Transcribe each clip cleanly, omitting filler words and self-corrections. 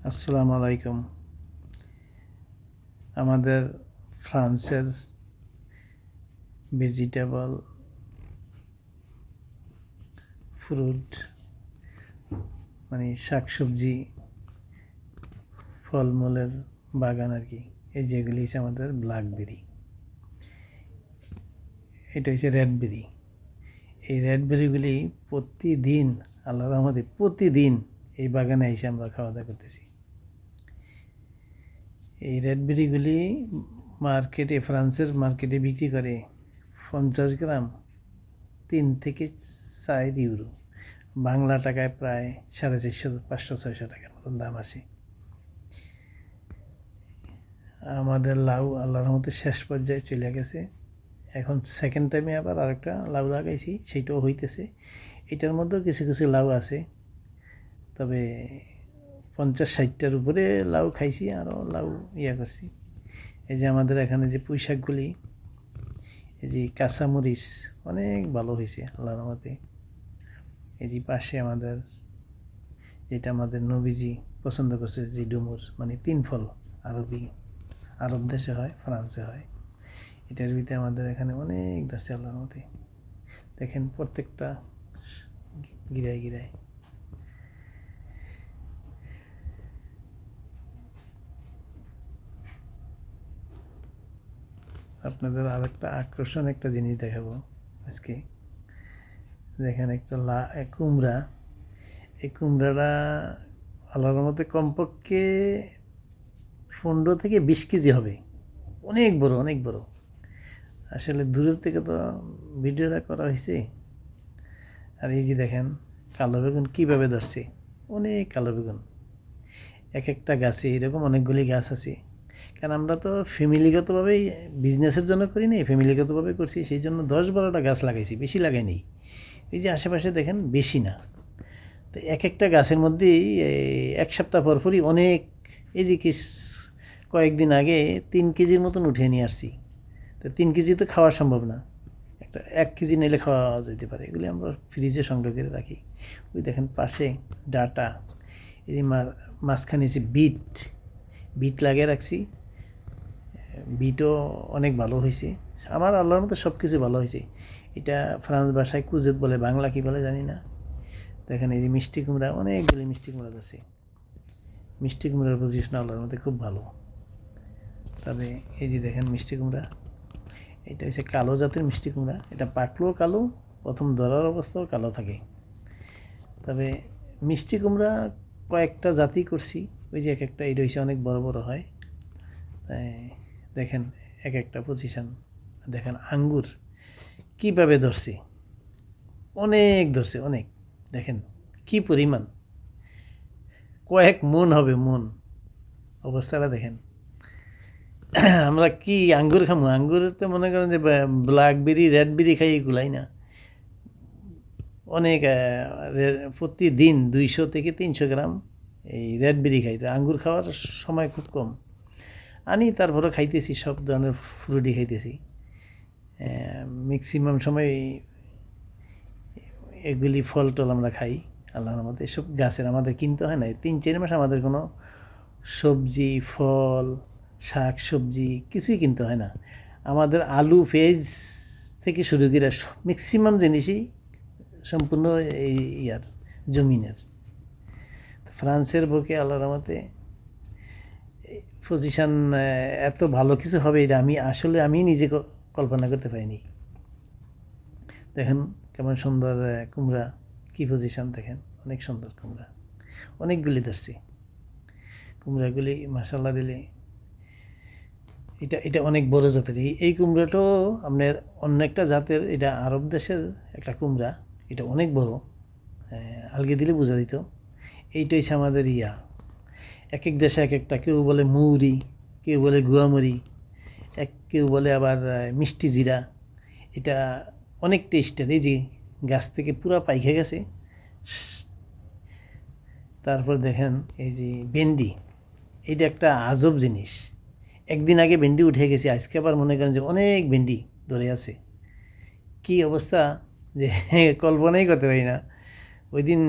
আসসালামু আলাইকুম। আমাদের ফ্রান্সের ভেজিটেবল, ফ্রুট মানে শাকসবজি, ফলমূলের বাগান আর কি। এই যেগুলি হচ্ছে আমাদের ব্ল্যাকবেরি, এটা হচ্ছে রেডবেরি। এই রেডবেরিগুলি প্রতিদিন, আল্লাহর রহমতে প্রতিদিন এই বাগানে এসে আমরা খাওয়া দাওয়া করতেছি। এই রেডবেরিগুলি ফ্রান্সের মার্কেটে বিক্রি করে 50 গ্রাম 3 থেকে 4 ইউরো, বাংলা টাকায় প্রায় 450, 500, 600 টাকার মতন দাম আছে। আমাদের লাউ আল্লাহর মধ্যে শেষ পর্যায়ে চলে গেছে। এখন সেকেন্ড টাইমে আবার আরেকটা লাউ লাগাইছি, সেইটাও হইতেছে। এটার মধ্যেও কিছু কিছু লাউ আছে, তবে 50-60টার উপরে লাউ খাইছি, আরও লাউ করছি। এই যে আমাদের এখানে যে পুঁই শাকগুলি, এই যে কাঁচামরিচ অনেক ভালো হয়েছে আল্লাহর রহমতে। এই যে পাশে আমাদের, যেটা আমাদের নবীজি পছন্দ করছে, যে ডুমুর মানে 3 ফল, আরব দেশে হয়, ফ্রান্সে হয়। এটার ভিতরে আমাদের এখানে অনেক ধরছে আল্লাহর মতে। দেখেন প্রত্যেকটা গিরায় গিরায়। আপনাদের আর একটা আকর্ষণ একটা জিনিস দেখাবো আজকে। দেখেন একটা কুমড়া। এই কুমড়াটা আল্লাহর মতে কমপক্ষে 15 থেকে 20 কেজি হবে। অনেক বড়, অনেক বড়। আসলে দূরের থেকে তো ভিডিওটা করা হয়েছে। আর এই যে দেখেন কালো বেগুন কীভাবে ধরছে, অনেক কালো বেগুন। এক একটা গাছে এরকম অনেকগুলি গাছ আছে। কারণ আমরা তো ফ্যামিলিগতভাবেই বিজনেসের জন্য করি নি, ফ্যামিলিগতভাবে করছি, সেই জন্য 10-12টা গাছ লাগাইছি, বেশি লাগাইনি। এই যে আশেপাশে দেখেন, বেশি না। তো এক একটা গাছের মধ্যেই 1 সপ্তাহ পরপরই অনেক, এই যে কয়েকদিন আগে 3 কেজির মতন উঠিয়ে নিয়ে আসছি। তো 3 কেজি তো খাওয়া সম্ভব না, 1 কেজি নিলে খাওয়া যেতে পারে। এগুলি আমরা ফ্রিজে সংগ্রহ করে রাখি। ওই দেখেন পাশে ডাটা, এই যে মাঝখানে যে বিট লাগিয়ে রাখছি। বিটও অনেক ভালো হয়েছে। আমার আল্লাহর মতো সব কিছু ভালো হয়েছে। এটা ফ্রান্স ভাষায় কুজেত বলে, বাংলা কী বলে জানি না। দেখেন এই যে মিষ্টি কুমড়া, অনেকগুলি মিষ্টি কুমড়া আছে। মিষ্টি কুমড়ার পজিশন আল্লাহর মধ্যে খুব ভালো। তবে এই যে দেখেন মিষ্টি কুমড়া, এটা হচ্ছে কালো জাতের মিষ্টি কুমড়া। এটা পাকলেও কালো, প্রথম ধরার অবস্থাও কালো থাকে। তবে মিষ্টি কুমড়া কয়েকটা জাতি করছি। ওই যে এক একটা, এটা হচ্ছে অনেক বড় বড় হয়। দেখেন এক একটা পজিশন। দেখেন আঙ্গুর কীভাবে ধরছে, অনেক ধরছে, অনেক। দেখেন কি পরিমাণ, কয়েক মন হবে, মন। অবস্থাটা দেখেন। আমরা কি আঙ্গুর খামো? আঙ্গুর তো মনে করেন যে ব্ল্যাকবেরি, রেডবেরি খাই, এগুলাই না। অনেক প্রতিদিন 200 থেকে 300 গ্রাম এই রেডবেরি খাই। তো আঙ্গুর খাওয়ার সময় খুব কম আনি, তারপরে খাইতেছি, সব ধরনের ফ্রুটই খাইতেছি। ম্যাক্সিমাম সময় এগুলি ফল টল আমরা খাই আল্লাহর মধ্যে। এসব গাছের আমাদের কিনতে হয় না। 3-4 মাস আমাদের কোনো সবজি, ফল, শাক সবজি কিছুই কিনতে হয় না। আমাদের আলু, পেঁয়াজ থেকে শুরু করে ম্যাক্সিমাম জিনিসই সম্পূর্ণ এই জমিনের। ফ্রান্সের বুকে আল্লাহর মতে পজিশান এত ভালো কিছু হবে, এটা আমি নিজে কল্পনা করতে পারিনি। দেখেন কেমন সুন্দর কুমড়া, কী পজিশান দেখেন, অনেক সুন্দর কুমড়া, অনেকগুলি ধরছি কুমড়াগুলি। মাশাল্লাহ দিলে এটা অনেক বড় জাতের। এই কুমড়াটাও আপনার অন্য একটা জাতের, এটা আরব দেশের একটা কুমড়া, এটা অনেক বড়। আলগে দিলে বোঝা দিত। এইটা হচ্ছে আমাদের এক এক দেশে এক একটা, কেউ বলে মৌরি, কেউ বলে গুয়ামরি, কেউ বলে আবার মিষ্টি জিরা। এটা অনেক টেস্টের। এই যে গাছ থেকে পুরা পাইকে গেছে। তারপর দেখেন এই যে ভেন্ডি, এটা একটা আজব জিনিস। একদিন আগে ভেন্ডি উঠে গেছে, আজকে আবার মনে করেন যে অনেক ভেন্ডি ধরে আছে। কি অবস্থা যে কল্পনাই করতে পারি না। ওই দিন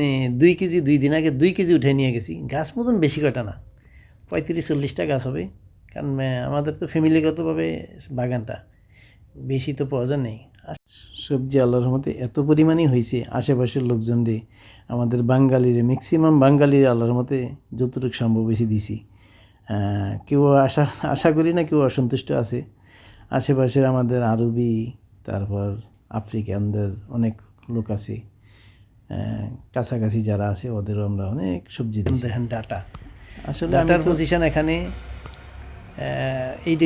2 কেজি 2 দিন আগে 2 কেজি উঠে নিয়ে গেছি। গাছ মতন বেশি কটা না, 35-40টা গাছ হবে। কারণ আমাদের তো ফ্যামিলিগতভাবে বাগানটা, বেশি তো প্রয়োজন নেই। সবজি আল্লাহর রহমতে এত পরিমাণেই হয়েছে, আশেপাশের লোকজন রে, আমাদের বাঙালির ম্যাক্সিমাম বাঙালির আল্লাহর রহমতে যতটুকু সম্ভব বেশি দিছি। কেউ আশা করি না কেউ অসন্তুষ্ট আছে। আশেপাশের আমাদের আরবি, তারপর আফ্রিকানদের অনেক লোক আছে, কাছাকাছি যারা আছে ওদেরও আমরা অনেক সবজি দিই। দেখেন ডাটা, আসলে ডাটার পজিশন এখানে এই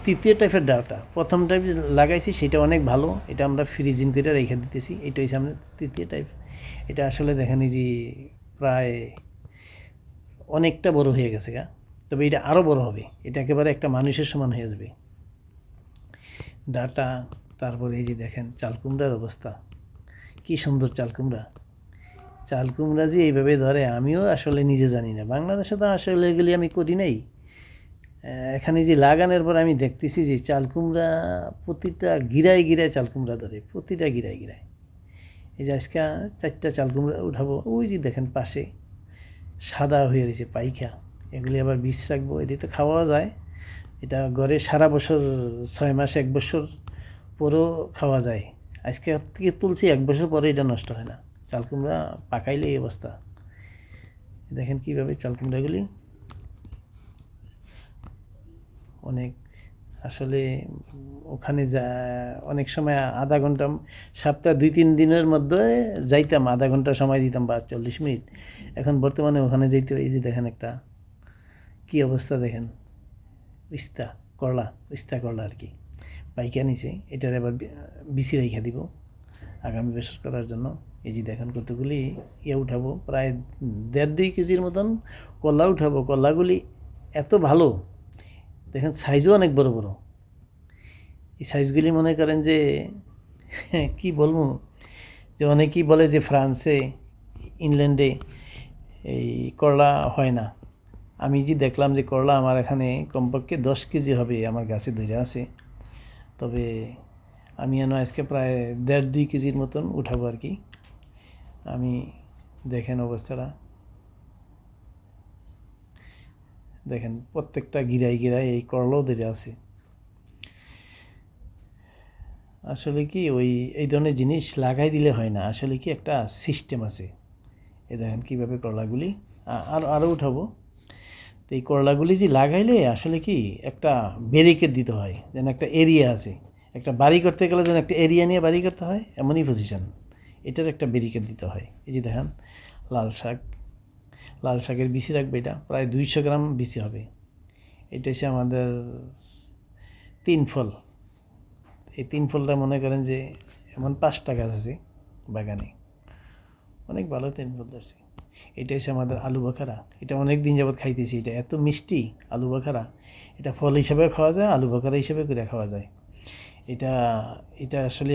তৃতীয় টাইপের ডাটা। প্রথম টাইপ লাগাইছি সেটা অনেক ভালো, এটা আমরা ফ্রিজিং করে রেখে দিতেছি। এটা হচ্ছে আমরা তৃতীয় টাইপ। এটা আসলে দেখেন এই যে প্রায় অনেকটা বড় হয়ে গেছে গা, তবে এটা আরও বড় হবে, এটা একেবারে একটা মানুষের সমান হয়ে যাবে ডাটা। তারপরে এই যে দেখেন চাল কুমড়ার অবস্থা, কি সুন্দর চাল কুমড়া। চাল কুমড়া যে এইভাবে ধরে আমিও আসলে নিজে জানি না, বাংলাদেশে তো আসলে এগুলি আমি করি নাই। এখানে যে লাগানোর পর আমি দেখতেছি যে চাল কুমড়া প্রতিটা গিরায় গিরায় চাল কুমড়া ধরে, প্রতিটা গিরায় গিরায়। এই যে আজকে 4টা চাল কুমড়া উঠাবো, ওই যে দেখেন পাশে সাদা হয়ে রয়েছে পাইখা, এগুলি আবার বীজ রাখবো। এটি তো খাওয়া যায়, এটা ঘরে সারা বছর 6 মাস 1 বছর পরেও খাওয়া যায়। আজকে থেকে তুলছি 1 বছর পরে এটা নষ্ট হয় না। চাল কুমড়া পাকাইলে এই অবস্থা। দেখেন কীভাবে চাল কুমড়াগুলি অনেক, আসলে ওখানে যা অনেক সময় আধা ঘন্টা, সপ্তাহ 2-3 দিনের মধ্যে যাইতাম, আধা ঘন্টা সময় দিতাম বা 40 মিনিট। এখন বর্তমানে ওখানে যাইতে, এই যে দেখেন একটা কী অবস্থা দেখেন, উস্তা করলা আর কি পাইকা নিচে। এটার আবার বিচি রেখে দিব আগামী বছর করার জন্য। এই যে দেখেন কতগুলি উঠাবো, প্রায় 1.5-2 কেজির মতন কলা উঠাবো। কলাগুলি এত ভালো, দেখেন সাইজও অনেক বড় বড়। এই সাইজগুলি মনে করেন যে কি বলবো, যে অনেকেই বলে যে ফ্রান্সে, ইংল্যান্ডে এই করলা হয় না। আমি যে দেখলাম যে করলা আমার এখানে কমপক্ষে 10 কেজি হবে আমার গাছে ধরে আছে। তবে আমি আজকে প্রায় 1.5-2 কেজির মতন উঠাবো আর কি। আমি দেখেন অবস্থাটা, দেখেন প্রত্যেকটা গিরায় গিরায় এই করলাও ধরে আছে। আসলে কি এই ধরনের জিনিস লাগাই দিলে হয় না, আসলে কি একটা সিস্টেম আছে। এই দেখেন কীভাবে করলাগুলি আরও উঠাবো। তো এই করলাগুলি যে লাগাইলে আসলে কি একটা ব্যারিকেড দিতে হয়, যেন একটা এরিয়া আছে। একটা বাড়ি করতে গেলে যেন একটা এরিয়া নিয়ে বাড়ি করতে হয়, এমনই পজিশন। এটার একটা ব্যারিকেড দিতে হয়। এই যে দেখেন লাল শাকের বিচি রাখবে, এটা প্রায় 200 গ্রাম বিচি হবে। এটা হচ্ছে আমাদের 3 ফল। এই 3 ফলটা মনে করেন যে এমন 5টা গাছ আছে বাগানে, অনেক ভালো 3 ফল আছে। এটা হচ্ছে আমাদের আলু বখারা, এটা অনেক দিন যাবৎ খাইতেছি। এটা এত মিষ্টি আলু বখারা, এটা ফল হিসাবে খাওয়া যায়, আলু বখারা হিসেবে করে খাওয়া যায়। এটা আসলে